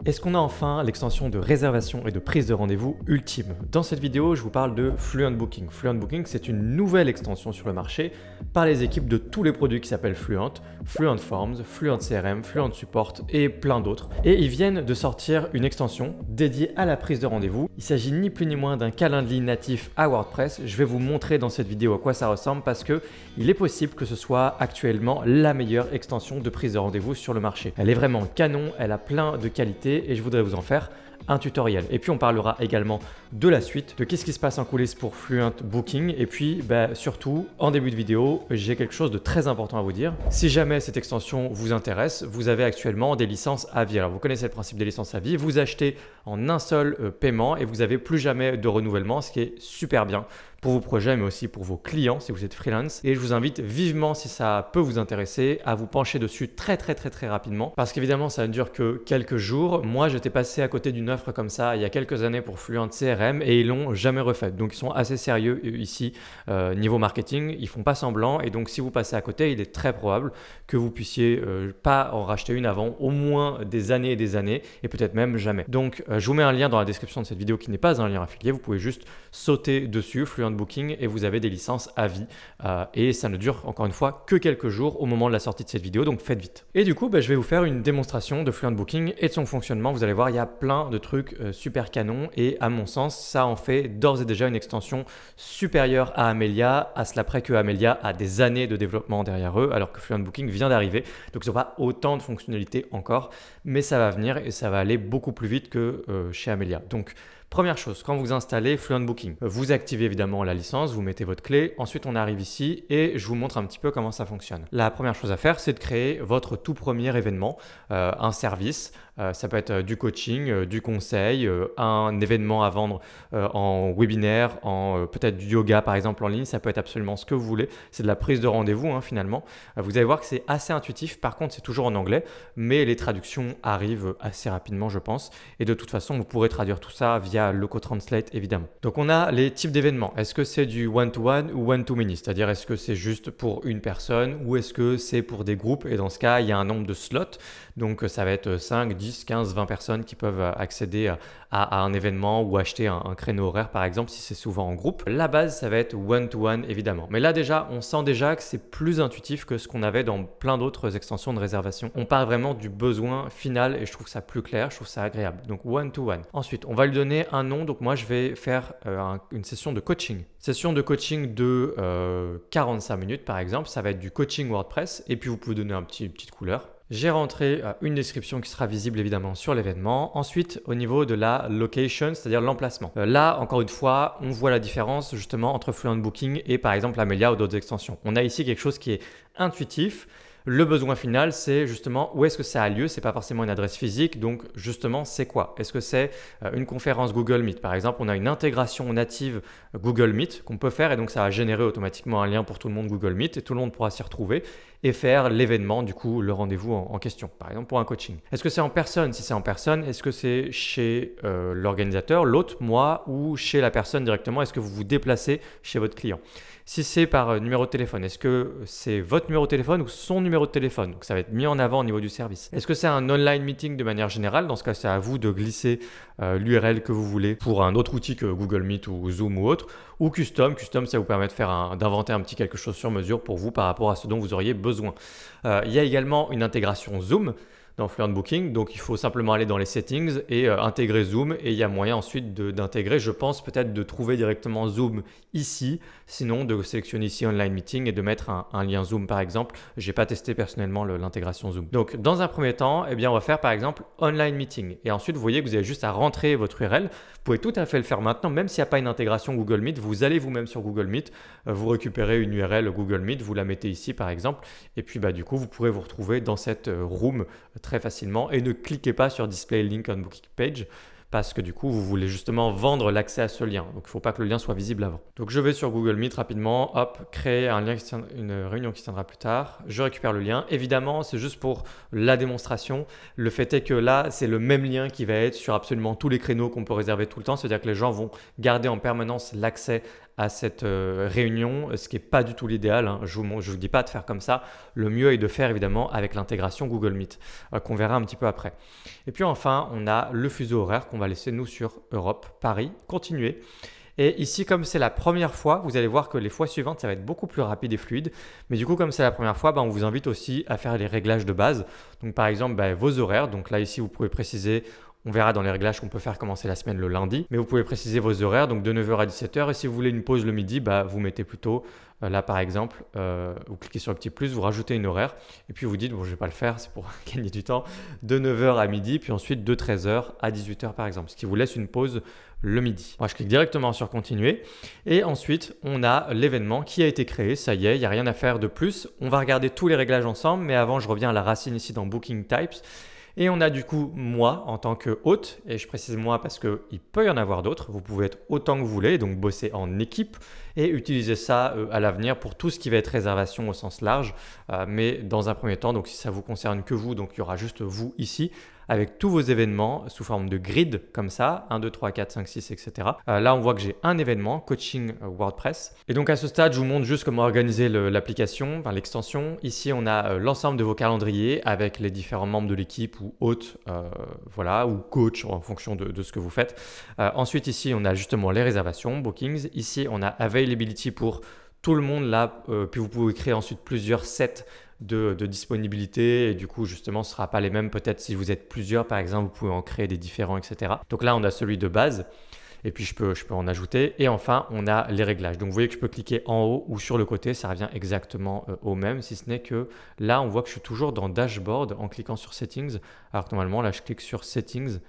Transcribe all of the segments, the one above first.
Est-ce qu'on a enfin l'extension de réservation et de prise de rendez-vous ultime? Dans cette vidéo, je vous parle de Fluent Booking. Fluent Booking, c'est une nouvelle extension sur le marché par les équipes de tous les produits qui s'appellent Fluent, Fluent Forms, Fluent CRM, Fluent Support et plein d'autres. Et ils viennent de sortir une extension dédiée à la prise de rendez-vous. Il s'agit ni plus ni moins d'un calendrier natif à WordPress. Je vais vous montrer dans cette vidéo à quoi ça ressemble parce que il est possible que ce soit actuellement la meilleure extension de prise de rendez-vous sur le marché. Elle est vraiment canon, elle a plein de qualités et je voudrais vous en faire un tutoriel. Et puis on parlera également de la suite, de qu'est-ce qui se passe en coulisses pour Fluent Booking et puis surtout en début de vidéo, j'ai quelque chose de très important à vous dire. Si jamais cette extension vous intéresse, vous avez actuellement des licences à vie. Alors vous connaissez le principe des licences à vie, vous achetez en un seul paiement et vous n'avez plus jamais de renouvellement, ce qui est super bien pour vos projets mais aussi pour vos clients si vous êtes freelance. Et je vous invite vivement, si ça peut vous intéresser, à vous pencher dessus très rapidement parce qu'évidemment ça ne dure que quelques jours. Moi j'étais passé à côté d'une offre comme ça il y a quelques années pour Fluent CRM et ils l'ont jamais refaite. Donc ils sont assez sérieux ici niveau marketing, ils font pas semblant et donc si vous passez à côté, il est très probable que vous puissiez pas en racheter une avant au moins des années et des années et peut-être même jamais. Donc je vous mets un lien dans la description de cette vidéo qui n'est pas un lien affilié, vous pouvez juste sauter dessus, Fluent Booking, et vous avez des licences à vie et ça ne dure encore une fois que quelques jours au moment de la sortie de cette vidéo, donc faites vite. Et du coup je vais vous faire une démonstration de Fluent Booking et de son fonctionnement. Vous allez voir, il y a plein de trucs super canons et à mon sens ça en fait d'ores et déjà une extension supérieure à Amelia, à cela près que Amelia a des années de développement derrière eux alors que Fluent Booking vient d'arriver, donc ils n'ont pas autant de fonctionnalités encore, mais ça va venir et ça va aller beaucoup plus vite que chez Amelia. Donc première chose, quand vous installez Fluent Booking, vous activez évidemment la licence, vous mettez votre clé, ensuite on arrive ici et je vous montre un petit peu comment ça fonctionne. La première chose à faire, c'est de créer votre tout premier événement, un service. Ça peut être du coaching, du conseil, un événement à vendre en webinaire, en peut-être du yoga par exemple en ligne, ça peut être absolument ce que vous voulez. C'est de la prise de rendez-vous finalement. Vous allez voir que c'est assez intuitif, par contre c'est toujours en anglais, mais les traductions arrivent assez rapidement je pense. Et de toute façon, vous pourrez traduire tout ça via Loco Translate évidemment. Donc on a les types d'événements. Est-ce que c'est du one-to-one ou one-to-many? C'est-à-dire est-ce que c'est juste pour une personne ou est-ce que c'est pour des groupes? Et dans ce cas, il y a un nombre de slots. Donc ça va être 5, 10, 15, 20 personnes qui peuvent accéder à un événement ou acheter un créneau horaire par exemple si c'est souvent en groupe. La base, ça va être one-to-one évidemment. Mais là déjà, on sent déjà que c'est plus intuitif que ce qu'on avait dans plein d'autres extensions de réservation. On parle vraiment du besoin final et je trouve ça plus clair, je trouve ça agréable. Donc one-to-one. Ensuite, on va lui donner un nom. Donc moi, je vais faire une session de coaching. Session de coaching de 45 minutes par exemple. Ça va être du coaching WordPress et puis vous pouvez donner une petite couleur. J'ai rentré une description qui sera visible évidemment sur l'événement. Ensuite, au niveau de la location, c'est-à-dire l'emplacement. Là, encore une fois, on voit la différence justement entre Fluent Booking et par exemple Amelia ou d'autres extensions. On a ici quelque chose qui est intuitif. Le besoin final, c'est justement où est-ce que ça a lieu. C'est pas forcément une adresse physique. Donc justement, c'est quoi? Est-ce que c'est une conférence Google Meet? Par exemple, on a une intégration native Google Meet qu'on peut faire et donc ça va générer automatiquement un lien pour tout le monde Google Meet et tout le monde pourra s'y retrouver et faire l'événement, du coup, le rendez-vous en question, par exemple pour un coaching. Est-ce que c'est en personne? Si c'est en personne, est-ce que c'est chez l'organisateur, l'hôte, moi ou chez la personne directement? Est-ce que vous vous déplacez chez votre client? Si c'est par numéro de téléphone, est-ce que c'est votre numéro de téléphone ou son numéro de téléphone? Donc ça va être mis en avant au niveau du service. Est-ce que c'est un online meeting de manière générale? Dans ce cas, c'est à vous de glisser l'URL que vous voulez pour un autre outil que Google Meet ou Zoom ou autre. Ou custom, ça vous permet d'inventer un petit quelque chose sur mesure pour vous par rapport à ce dont vous auriez besoin. Il y a également une intégration Zoom dans Fluent Booking, donc il faut simplement aller dans les settings et intégrer Zoom et il y a moyen ensuite d'intégrer, je pense peut-être de trouver directement Zoom ici, sinon de sélectionner ici Online Meeting et de mettre un lien Zoom par exemple. J'ai pas testé personnellement l'intégration Zoom. Donc dans un premier temps, on va faire par exemple Online Meeting et ensuite vous voyez que vous avez juste à rentrer votre URL. Vous pouvez tout à fait le faire maintenant, même s'il n'y a pas une intégration Google Meet, vous allez vous-même sur Google Meet, vous récupérez une URL Google Meet, vous la mettez ici par exemple et puis du coup vous pourrez vous retrouver dans cette room très facilement et ne cliquez pas sur Display Link on Booking Page parce que du coup, vous voulez justement vendre l'accès à ce lien. Donc, il ne faut pas que le lien soit visible avant. Donc, je vais sur Google Meet rapidement, hop, créer une réunion qui tiendra plus tard. Je récupère le lien. Évidemment, c'est juste pour la démonstration. Le fait est que là, c'est le même lien qui va être sur absolument tous les créneaux qu'on peut réserver tout le temps. C'est-à-dire que les gens vont garder en permanence l'accès à cette réunion, ce qui n'est pas du tout l'idéal, hein. Je ne vous dis pas de faire comme ça. Le mieux est de faire évidemment avec l'intégration Google Meet, qu'on verra un petit peu après. Et puis enfin, on a le fuseau horaire qu'on va laisser nous sur Europe, Paris, continuer. Et ici, comme c'est la première fois, vous allez voir que les fois suivantes, ça va être beaucoup plus rapide et fluide. Mais du coup, comme c'est la première fois, on vous invite aussi à faire les réglages de base. Donc par exemple, vos horaires. Donc là, ici, vous pouvez préciser, on verra dans les réglages qu'on peut faire commencer la semaine le lundi. Mais vous pouvez préciser vos horaires, donc de 9h à 17h. Et si vous voulez une pause le midi, vous mettez plutôt, là par exemple, vous cliquez sur le petit plus, vous rajoutez une horaire. Et puis vous dites, bon, je ne vais pas le faire, c'est pour gagner du temps, de 9h à midi, puis ensuite de 13h à 18h par exemple. Ce qui vous laisse une pause le midi. Moi, je clique directement sur continuer et ensuite on a l'événement qui a été créé. Ça y est, il n'y a rien à faire de plus. On va regarder tous les réglages ensemble, mais avant je reviens à la racine ici dans Booking Types. Et on a du coup moi en tant que hôte, et je précise moi parce qu'il peut y en avoir d'autres. Vous pouvez être autant que vous voulez, donc bosser en équipe et utiliser ça à l'avenir pour tout ce qui va être réservation au sens large. Mais dans un premier temps, donc si ça vous concerne que vous, donc il y aura juste vous ici, avec tous vos événements sous forme de grid comme ça, 1, 2, 3, 4, 5, 6, etc. Là, on voit que j'ai un événement, coaching WordPress. Et donc à ce stade, je vous montre juste comment organiser l'application, enfin l'extension. Ici, on a l'ensemble de vos calendriers avec les différents membres de l'équipe ou hôtes, voilà, ou coach en fonction de ce que vous faites. Ensuite, ici, on a justement les réservations, bookings. Ici, on a availability pour tout le monde là, puis vous pouvez créer ensuite plusieurs sets de disponibilité et du coup justement ce ne sera pas les mêmes peut-être si vous êtes plusieurs par exemple, vous pouvez en créer des différents, etc. Donc là on a celui de base et puis je peux en ajouter et enfin on a les réglages. Donc vous voyez que je peux cliquer en haut ou sur le côté, ça revient exactement au même, si ce n'est que là on voit que je suis toujours dans dashboard en cliquant sur settings, alors que normalement là je clique sur settings.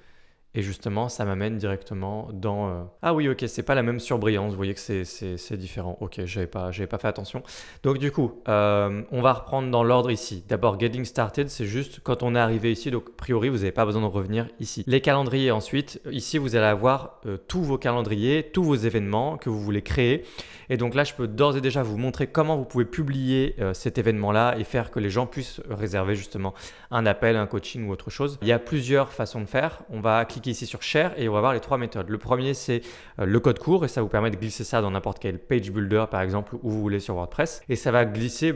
Et justement, ça m'amène directement dans… Ah oui, ok, c'est pas la même surbrillance, vous voyez que c'est différent. Ok, j'avais pas fait attention. Donc du coup, on va reprendre dans l'ordre ici. D'abord, Getting Started, c'est juste quand on est arrivé ici, donc a priori, vous n'avez pas besoin de revenir ici. Les calendriers ensuite, ici, vous allez avoir tous vos calendriers, tous vos événements que vous voulez créer. Et donc là, je peux d'ores et déjà vous montrer comment vous pouvez publier cet événement-là et faire que les gens puissent réserver justement un appel, un coaching ou autre chose. Il y a plusieurs façons de faire. On va cliquer ici sur Share et on va voir les trois méthodes. Le premier, c'est le code court et ça vous permet de glisser ça dans n'importe quel page builder par exemple où vous voulez sur WordPress et ça va glisser,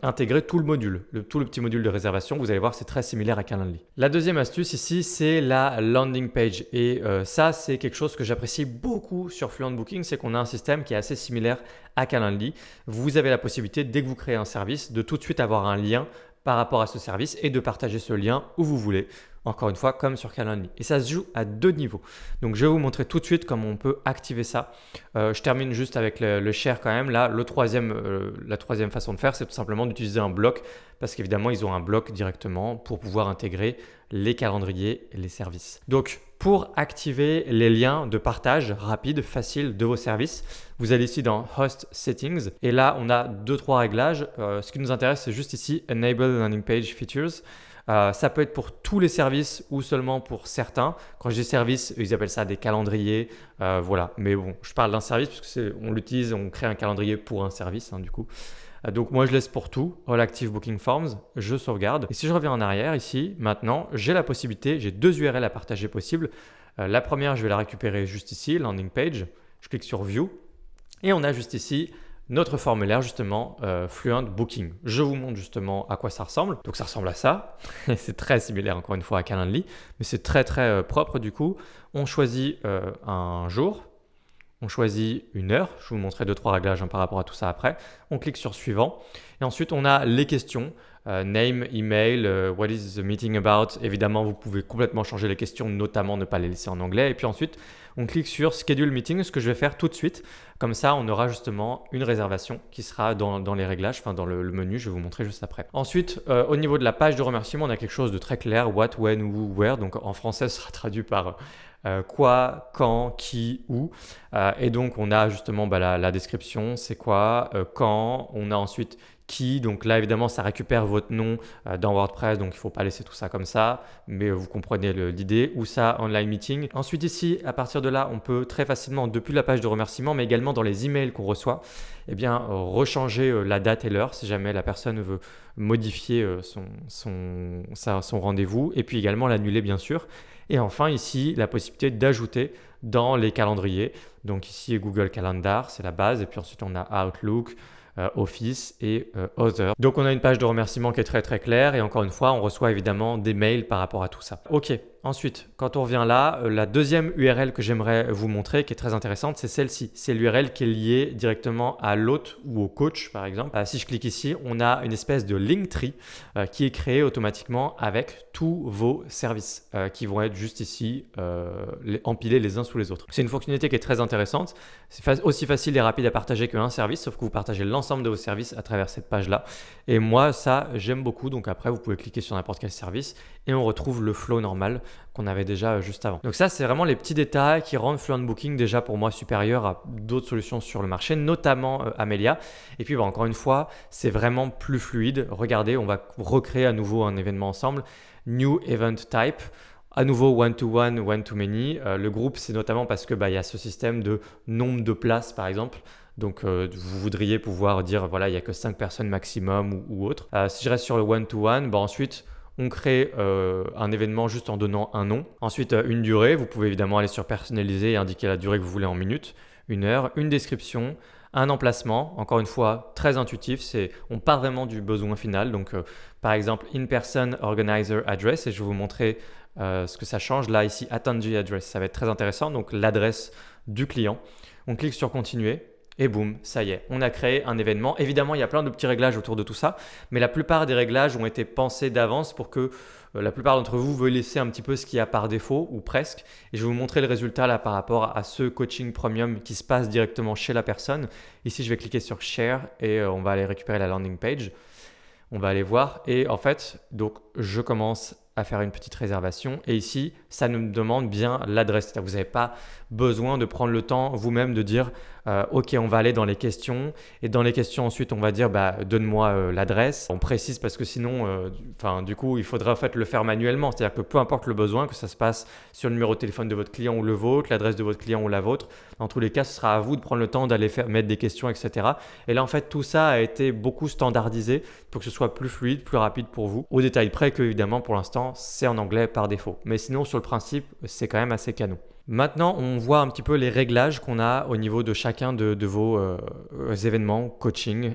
intégrer tout le module, tout le petit module de réservation. Vous allez voir, c'est très similaire à Calendly. La deuxième astuce ici, c'est la landing page et ça, c'est quelque chose que j'apprécie beaucoup sur Fluent Booking, c'est qu'on a un système qui est assez similaire à Calendly. Vous avez la possibilité, dès que vous créez un service, de tout de suite avoir un lien par rapport à ce service et de partager ce lien où vous voulez. Encore une fois, comme sur Calendly. Et ça se joue à deux niveaux. Donc, je vais vous montrer tout de suite comment on peut activer ça. Je termine juste avec le share quand même. Là, la troisième façon de faire, c'est tout simplement d'utiliser un bloc parce qu'évidemment, ils ont un bloc directement pour pouvoir intégrer les calendriers et les services. Donc, pour activer les liens de partage rapide, facile de vos services, vous allez ici dans Host Settings et là, on a 2-3 réglages. Ce qui nous intéresse, c'est juste ici Enable Landing Page Features. Ça peut être pour tous les services ou seulement pour certains. Quand je dis service, ils appellent ça des calendriers. Voilà. Mais bon, je parle d'un service parce qu'on l'utilise, on crée un calendrier pour un service du coup. Donc moi, je laisse pour tout. All Active Booking Forms, je sauvegarde. Et si je reviens en arrière ici, maintenant, j'ai la possibilité, j'ai 2 URL à partager possibles. La première, je vais la récupérer juste ici, Landing Page. Je clique sur View et on a juste ici notre formulaire justement Fluent Booking. Je vous montre justement à quoi ça ressemble. Donc ça ressemble à ça. C'est très similaire encore une fois à Calendly, mais c'est très très propre du coup. On choisit un jour, on choisit une heure. Je vous montrerai 2-3 réglages par rapport à tout ça après. On clique sur suivant et ensuite on a les questions. Name, email, what is the meeting about? Évidemment, vous pouvez complètement changer les questions, notamment ne pas les laisser en anglais. Et puis ensuite, on clique sur Schedule Meeting, ce que je vais faire tout de suite. Comme ça, on aura justement une réservation qui sera dans les réglages, enfin dans le menu. Je vais vous montrer juste après. Ensuite, au niveau de la page de remerciement, on a quelque chose de très clair. What, when, who, where. Donc en français, ce sera traduit par quoi, quand, qui, où. Et donc, on a justement la description, c'est quoi, quand. On a ensuite qui, donc là évidemment ça récupère votre nom dans WordPress, donc il ne faut pas laisser tout ça comme ça, mais vous comprenez l'idée, ou ça, online meeting. Ensuite ici, à partir de là, on peut très facilement, depuis la page de remerciement, mais également dans les emails qu'on reçoit, eh bien rechanger la date et l'heure si jamais la personne veut modifier son rendez-vous, et puis également l'annuler bien sûr. Et enfin ici, la possibilité d'ajouter dans les calendriers. Donc ici, Google Calendar, c'est la base. Et puis ensuite, on a Outlook, Office et Other. Donc on a une page de remerciement qui est très claire et encore une fois, on reçoit évidemment des mails par rapport à tout ça. Ok, ensuite, quand on revient là, la deuxième URL que j'aimerais vous montrer qui est très intéressante, c'est celle-ci. C'est l'URL qui est liée directement à l'hôte ou au coach par exemple. Si je clique ici, on a une espèce de Linktree qui est créé automatiquement avec tous vos services qui vont être juste ici empilés les uns sous les autres. C'est une fonctionnalité qui est très intéressante. C'est aussi facile et rapide à partager qu'un service, sauf que vous partagez l'ensemble de vos services à travers cette page-là. Et moi, ça, j'aime beaucoup. Donc après, vous pouvez cliquer sur n'importe quel service et on retrouve le flow normal qu'on avait déjà juste avant. Donc ça, c'est vraiment les petits détails qui rendent Fluent Booking déjà pour moi supérieur à d'autres solutions sur le marché, notamment Amelia. Et puis, encore une fois, c'est vraiment plus fluide. Regardez, on va recréer à nouveau un événement ensemble. New Event Type. À nouveau, one-to-one, one-to-many. Le groupe, c'est notamment parce que y a ce système de nombre de places, par exemple. Donc, vous voudriez pouvoir dire, voilà, il n'y a que 5 personnes maximum ou autre. Si je reste sur le one-to-one, ensuite, on crée un événement juste en donnant un nom. Ensuite, une durée. Vous pouvez évidemment aller sur personnaliser et indiquer la durée que vous voulez en minutes, 1 heure, une description, un emplacement. Encore une fois, très intuitif. On part vraiment du besoin final. Donc, par exemple, in-person organizer address. Et je vais vous montrer ce que ça change. Là, ici, attendee address. Ça va être très intéressant. Donc, l'adresse du client. On clique sur continuer. Et boum, ça y est, on a créé un événement. Évidemment, il y a plein de petits réglages autour de tout ça, mais la plupart des réglages ont été pensés d'avance pour que la plupart d'entre vous veuillent laisser un petit peu ce qu'il y a par défaut ou presque. Et je vais vous montrer le résultat là par rapport à ce coaching premium qui se passe directement chez la personne. Ici, je vais cliquer sur Share et on va aller récupérer la landing page. On va aller voir et en fait, donc je commence à faire une petite réservation et ici, ça nous demande bien l'adresse. Vous n'avez pas besoin de prendre le temps vous-même de dire ok, on va aller dans les questions et dans les questions ensuite on va dire donne-moi l'adresse. On précise parce que sinon du coup il faudrait en fait le faire manuellement, c'est-à-dire que peu importe le besoin, que ça se passe sur le numéro de téléphone de votre client ou le vôtre, l'adresse de votre client ou la vôtre, dans tous les cas ce sera à vous de prendre le temps d'aller mettre des questions, etc. Et là en fait tout ça a été beaucoup standardisé pour que ce soit plus fluide, plus rapide pour vous, au détail près que évidemment pour l'instant c'est en anglais par défaut, mais sinon sur le principe c'est quand même assez canon. Maintenant, on voit un petit peu les réglages qu'on a au niveau de chacun de vos événements, coaching,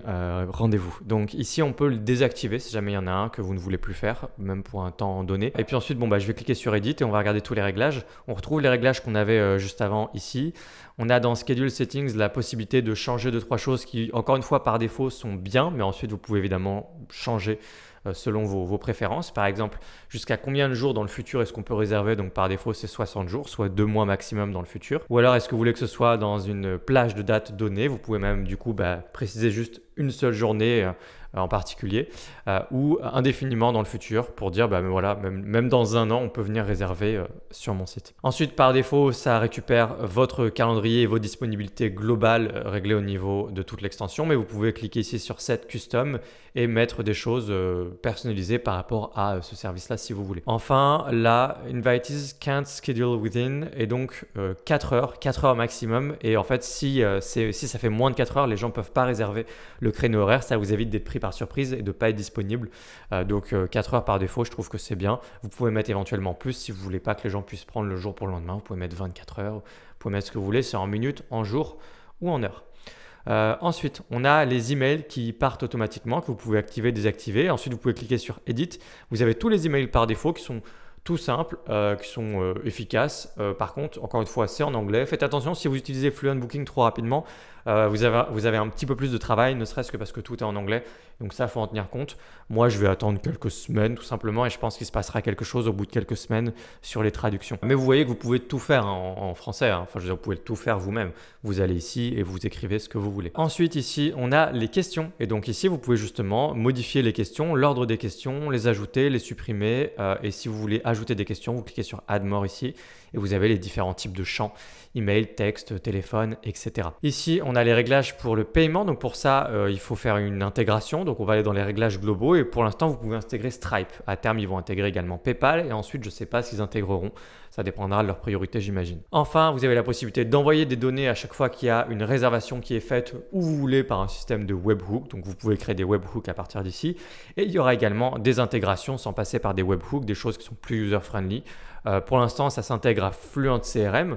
rendez-vous. Donc ici, on peut le désactiver si jamais il y en a un que vous ne voulez plus faire, même pour un temps donné. Et puis ensuite, je vais cliquer sur Edit et on va regarder tous les réglages. On retrouve les réglages qu'on avait juste avant ici. On a dans Schedule Settings la possibilité de changer 2-3 choses qui, encore une fois, par défaut, sont bien, mais ensuite, vous pouvez évidemment changer selon vos préférences. Par exemple, jusqu'à combien de jours dans le futur est-ce qu'on peut réserver? Donc par défaut, c'est 60 jours, soit 2 mois maximum dans le futur. Ou alors, est-ce que vous voulez que ce soit dans une plage de dates données? Vous pouvez même du coup préciser juste une seule journée en particulier ou indéfiniment dans le futur pour dire même dans un an, on peut venir réserver sur mon site. Ensuite, par défaut, ça récupère votre calendrier et vos disponibilités globales réglées au niveau de toute l'extension, mais vous pouvez cliquer ici sur Set Custom et mettre des choses personnalisées par rapport à ce service-là si vous voulez. Enfin, là, Invitees can't schedule within et donc 4 heures maximum. Et en fait, si ça fait moins de 4 heures, les gens ne peuvent pas réserver le créneau horaire. Ça vous évite d'être pris par surprise et de ne pas être disponible. Donc 4 heures par défaut, je trouve que c'est bien. Vous pouvez mettre éventuellement plus si vous ne voulez pas que les gens puissent prendre le jour pour le lendemain. Vous pouvez mettre 24 heures, vous pouvez mettre ce que vous voulez, c'est en minutes, en jours ou en heures. Ensuite, on a les emails qui partent automatiquement, que vous pouvez activer, désactiver. Ensuite, vous pouvez cliquer sur Edit. Vous avez tous les emails par défaut qui sont tout simples, qui sont efficaces. Par contre, encore une fois, c'est en anglais. Faites attention, si vous utilisez Fluent Booking trop rapidement, vous avez un petit peu plus de travail, ne serait-ce que parce que tout est en anglais. Donc ça, il faut en tenir compte. Moi, je vais attendre quelques semaines tout simplement et je pense qu'il se passera quelque chose au bout de quelques semaines sur les traductions. Mais vous voyez que vous pouvez tout faire en français. Enfin, je veux dire, vous pouvez tout faire vous-même. Vous allez ici et vous écrivez ce que vous voulez. Ensuite, ici, on a les questions. Et donc ici, vous pouvez justement modifier les questions, l'ordre des questions, les ajouter, les supprimer. Et si vous voulez ajouter des questions, vous cliquez sur Add More ici et vous avez les différents types de champs, email, texte, téléphone, etc. Ici, on a les réglages pour le paiement. Donc pour ça, il faut faire une intégration. Donc on va aller dans les réglages globaux et pour l'instant, vous pouvez intégrer Stripe. À terme, ils vont intégrer également PayPal et ensuite, je ne sais pas s'ils intégreront. Ça dépendra de leur priorité, j'imagine. Enfin, vous avez la possibilité d'envoyer des données à chaque fois qu'il y a une réservation qui est faite où vous voulez par un système de webhook. Donc, vous pouvez créer des webhooks à partir d'ici. Et il y aura également des intégrations sans passer par des webhooks, des choses qui sont plus user-friendly. Pour l'instant, ça s'intègre à Fluent CRM.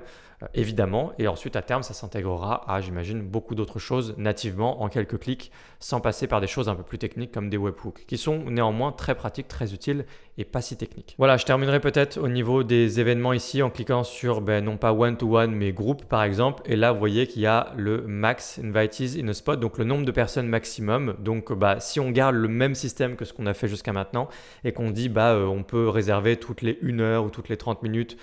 Évidemment, et ensuite à terme ça s'intégrera à, j'imagine, beaucoup d'autres choses nativement en quelques clics sans passer par des choses un peu plus techniques comme des webhooks qui sont néanmoins très pratiques, très utiles et pas si techniques. Voilà, je terminerai peut-être au niveau des événements ici en cliquant sur non pas one-to-one mais groupe par exemple, et là vous voyez qu'il y a le max invitees in a spot, donc le nombre de personnes maximum. Donc si on garde le même système que ce qu'on a fait jusqu'à maintenant et qu'on dit on peut réserver toutes les 1 heure ou toutes les 30 minutes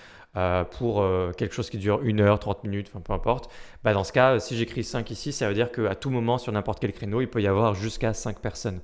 pour quelque chose qui dure 1 heure, 30 minutes, enfin peu importe. Dans ce cas, si j'écris 5 ici, ça veut dire qu'à tout moment, sur n'importe quel créneau, il peut y avoir jusqu'à 5 personnes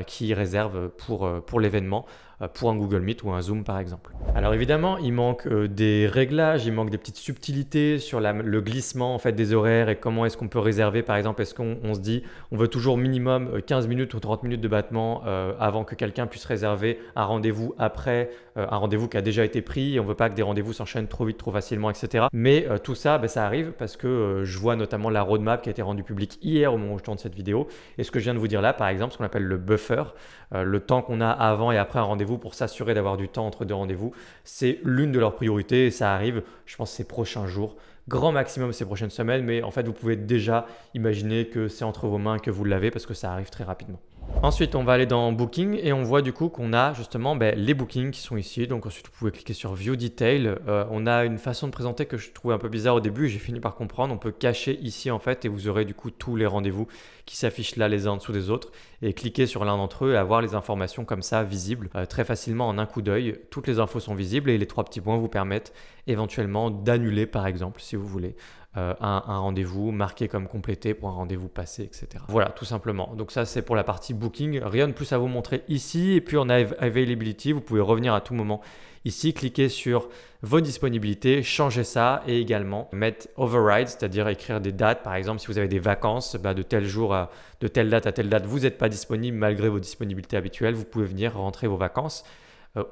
qui réservent pour l'événement, pour un Google Meet ou un Zoom par exemple. Alors évidemment, il manque des réglages, il manque des petites subtilités sur le glissement en fait, des horaires et comment est-ce qu'on peut réserver. Par exemple, est-ce qu'on se dit on veut toujours minimum 15 minutes ou 30 minutes de battement avant que quelqu'un puisse réserver un rendez-vous après un rendez-vous qui a déjà été pris, et on ne veut pas que des rendez-vous s'enchaînent trop vite, trop facilement, etc. Mais tout ça, ça arrive parce que je vois notamment la roadmap qui a été rendue publique hier au moment où je tourne cette vidéo. Et ce que je viens de vous dire là, par exemple, ce qu'on appelle le buffer, le temps qu'on a avant et après un rendez-vous pour s'assurer d'avoir du temps entre deux rendez-vous, c'est l'une de leurs priorités et ça arrive, je pense, ces prochains jours. Grand maximum ces prochaines semaines, mais en fait, vous pouvez déjà imaginer que c'est entre vos mains, que vous l'avez parce que ça arrive très rapidement. Ensuite, on va aller dans Booking et on voit du coup qu'on a justement les bookings qui sont ici. Donc ensuite, vous pouvez cliquer sur View Detail. On a une façon de présenter que je trouvais un peu bizarre au début et j'ai fini par comprendre. On peut cacher ici en fait et vous aurez du coup tous les rendez-vous qui s'affichent là les uns en dessous des autres et cliquer sur l'un d'entre eux et avoir les informations comme ça visibles très facilement en un coup d'œil. Toutes les infos sont visibles et les 3 petits points vous permettent éventuellement d'annuler par exemple si vous voulez. Un rendez-vous marqué comme complété pour un rendez-vous passé, etc. Voilà, tout simplement. Donc ça, c'est pour la partie booking. Rien de plus à vous montrer ici. Et puis, on a availability. Vous pouvez revenir à tout moment ici, cliquer sur vos disponibilités, changer ça et également mettre override, c'est-à-dire écrire des dates. Par exemple, si vous avez des vacances de tel jour, de telle date à telle date, vous n'êtes pas disponible malgré vos disponibilités habituelles. Vous pouvez venir rentrer vos vacances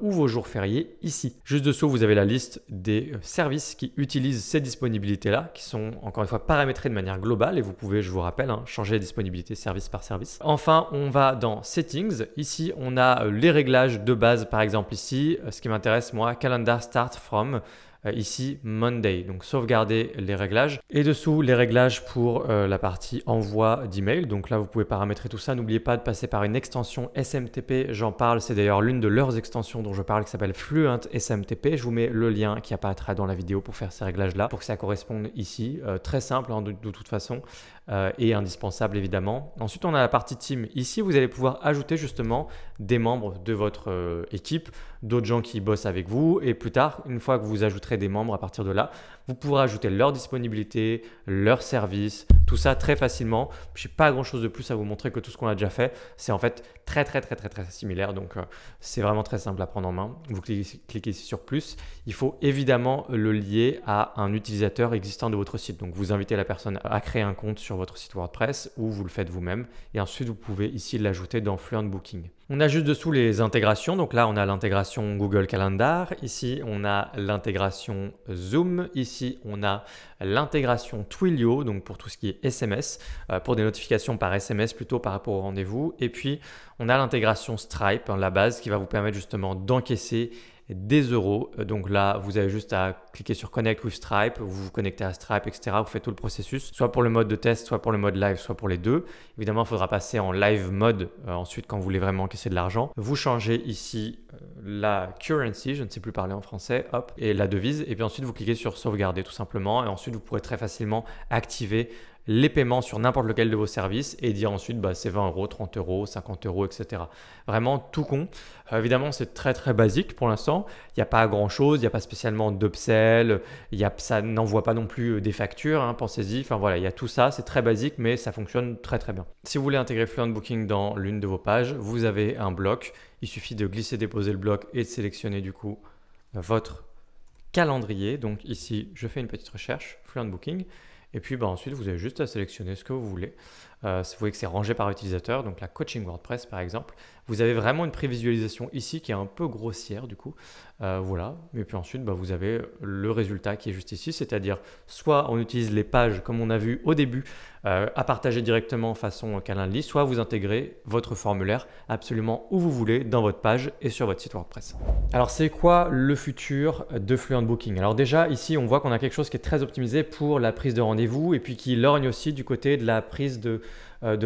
ou vos jours fériés ici. Juste dessous, vous avez la liste des services qui utilisent ces disponibilités-là, qui sont encore une fois paramétrées de manière globale et vous pouvez, je vous rappelle, changer les disponibilités service par service. Enfin, on va dans Settings. Ici, on a les réglages de base, par exemple ici, ce qui m'intéresse moi, Calendar Start From. Ici Monday, donc sauvegarder les réglages et dessous les réglages pour la partie envoi d'email. Donc là vous pouvez paramétrer tout ça. N'oubliez pas de passer par une extension SMTP, j'en parle, c'est d'ailleurs l'une de leurs extensions dont je parle qui s'appelle Fluent SMTP. Je vous mets le lien qui apparaîtra dans la vidéo pour faire ces réglages là pour que ça corresponde ici. Très simple de toute façon et indispensable évidemment. Ensuite on a la partie team. Ici vous allez pouvoir ajouter justement des membres de votre équipe, d'autres gens qui bossent avec vous et plus tard, une fois que vous ajouterez des membres à partir de là, vous pourrez ajouter leur disponibilité, leur service, tout ça très facilement. Je n'ai pas grand chose de plus à vous montrer que tout ce qu'on a déjà fait. C'est en fait très similaire, donc c'est vraiment très simple à prendre en main. Vous cliquez ici sur plus. Il faut évidemment le lier à un utilisateur existant de votre site. Donc vous invitez la personne à créer un compte sur votre site WordPress ou vous le faites vous-même et ensuite vous pouvez ici l'ajouter dans Fluent Booking. On a juste dessous les intégrations. Donc là, on a l'intégration Google Calendar. Ici, on a l'intégration Zoom. Ici, on a l'intégration Twilio, donc pour tout ce qui est SMS, pour des notifications par SMS plutôt par rapport au rendez-vous. Et puis, on a l'intégration Stripe, la base qui va vous permettre justement d'encaisser des euros. Donc là, vous avez juste à cliquer sur Connect with Stripe, vous vous connectez à Stripe, etc. Vous faites tout le processus, soit pour le mode de test, soit pour le mode live, soit pour les deux. Évidemment, il faudra passer en live mode ensuite quand vous voulez vraiment encaisser de l'argent. Vous changez ici la currency, je ne sais plus parler en français, hop, et la devise. Et puis ensuite, vous cliquez sur sauvegarder tout simplement. Et ensuite, vous pourrez très facilement activer les paiements sur n'importe lequel de vos services et dire ensuite c'est 20 euros, 30 euros, 50 euros, etc. Vraiment tout con. Évidemment, c'est très basique pour l'instant. Il n'y a pas grand chose, il n'y a pas spécialement d'upsell, ça n'envoie pas non plus des factures, pensez-y. Enfin voilà, il y a tout ça, c'est très basique, mais ça fonctionne très bien. Si vous voulez intégrer Fluent Booking dans l'une de vos pages, vous avez un bloc. Il suffit de glisser, déposer le bloc et de sélectionner du coup votre calendrier. Donc ici, je fais une petite recherche, Fluent Booking. Et puis ensuite, vous avez juste à sélectionner ce que vous voulez. Vous voyez que c'est rangé par utilisateur, donc la coaching WordPress par exemple. Vous avez vraiment une prévisualisation ici qui est un peu grossière du coup. Voilà, et puis ensuite vous avez le résultat qui est juste ici, c'est-à-dire soit on utilise les pages comme on a vu au début à partager directement façon Calendly, soit vous intégrez votre formulaire absolument où vous voulez dans votre page et sur votre site WordPress. Alors c'est quoi le futur de Fluent Booking? Alors déjà ici on voit qu'on a quelque chose qui est très optimisé pour la prise de rendez-vous et puis qui lorgne aussi du côté de la prise de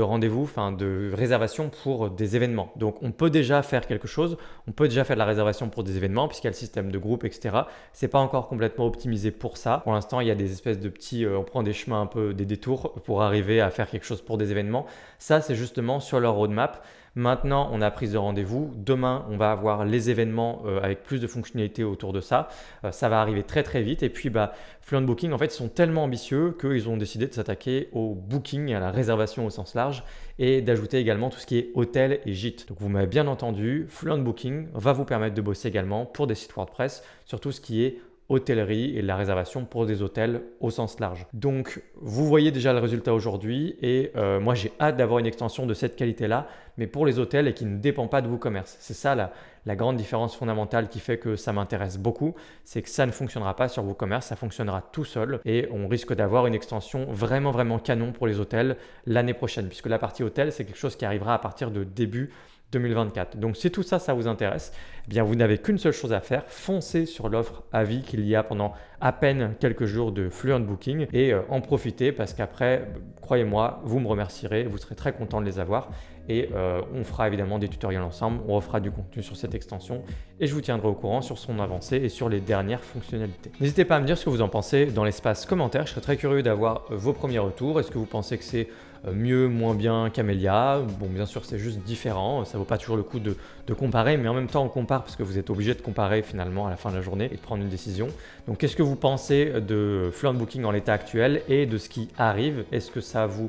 rendez-vous, enfin de réservation pour des événements. Donc on peut déjà faire quelque chose, on peut déjà faire de la réservation pour des événements puisqu'il y a le système de groupe, etc. C'est pas encore complètement optimisé pour ça. Pour l'instant, il y a des espèces de petits, on prend des chemins un peu, des détours pour arriver à faire quelque chose pour des événements. Ça, c'est justement sur leur roadmap. Maintenant, on a prise de rendez-vous. Demain, on va avoir les événements avec plus de fonctionnalités autour de ça. Ça va arriver très très vite. Et puis, Fluent Booking, en fait, ils sont tellement ambitieux qu'ils ont décidé de s'attaquer au booking, à la réservation au sens large et d'ajouter également tout ce qui est hôtel et gîte. Donc, vous m'avez bien entendu, Fluent Booking va vous permettre de bosser également pour des sites WordPress sur tout ce qui est hôtellerie et la réservation pour des hôtels au sens large. Donc, vous voyez déjà le résultat aujourd'hui et moi, j'ai hâte d'avoir une extension de cette qualité-là, mais pour les hôtels et qui ne dépend pas de WooCommerce. C'est ça la grande différence fondamentale qui fait que ça m'intéresse beaucoup, c'est que ça ne fonctionnera pas sur WooCommerce, ça fonctionnera tout seul et on risque d'avoir une extension vraiment, vraiment canon pour les hôtels l'année prochaine, puisque la partie hôtel, c'est quelque chose qui arrivera à partir de début 2024. Donc si tout ça, ça vous intéresse, eh bien vous n'avez qu'une seule chose à faire, foncez sur l'offre à vie qu'il y a pendant à peine quelques jours de Fluent Booking et en profitez parce qu'après, croyez-moi, vous me remercierez, vous serez très content de les avoir et on fera évidemment des tutoriels ensemble, on refera du contenu sur cette extension et je vous tiendrai au courant sur son avancée et sur les dernières fonctionnalités. N'hésitez pas à me dire ce que vous en pensez dans l'espace commentaire, je serais très curieux d'avoir vos premiers retours. Est-ce que vous pensez que c'est mieux, moins bien qu'Amelia? Bon, bien sûr, c'est juste différent, ça vaut pas toujours le coup de comparer, mais en même temps, on compare parce que vous êtes obligé de comparer finalement à la fin de la journée et de prendre une décision. Donc, qu'est-ce que vous pensez de Fluent Booking en l'état actuel et de ce qui arrive? Est-ce que ça vous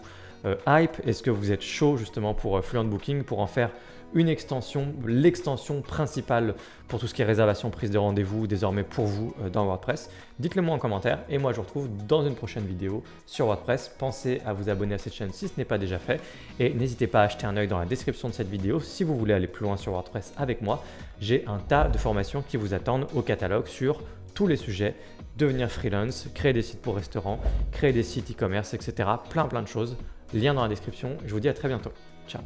hype? Est-ce que vous êtes chaud justement pour Fluent Booking pour en faire une extension, l'extension principale pour tout ce qui est réservation, prise de rendez-vous désormais pour vous dans WordPress? Dites-le moi en commentaire et moi je vous retrouve dans une prochaine vidéo sur WordPress. Pensez à vous abonner à cette chaîne si ce n'est pas déjà fait et n'hésitez pas à jeter un œil dans la description de cette vidéo si vous voulez aller plus loin sur WordPress avec moi. J'ai un tas de formations qui vous attendent au catalogue sur tous les sujets, devenir freelance, créer des sites pour restaurants, créer des sites e-commerce, etc. Plein de choses. Lien dans la description. Je vous dis à très bientôt. Ciao.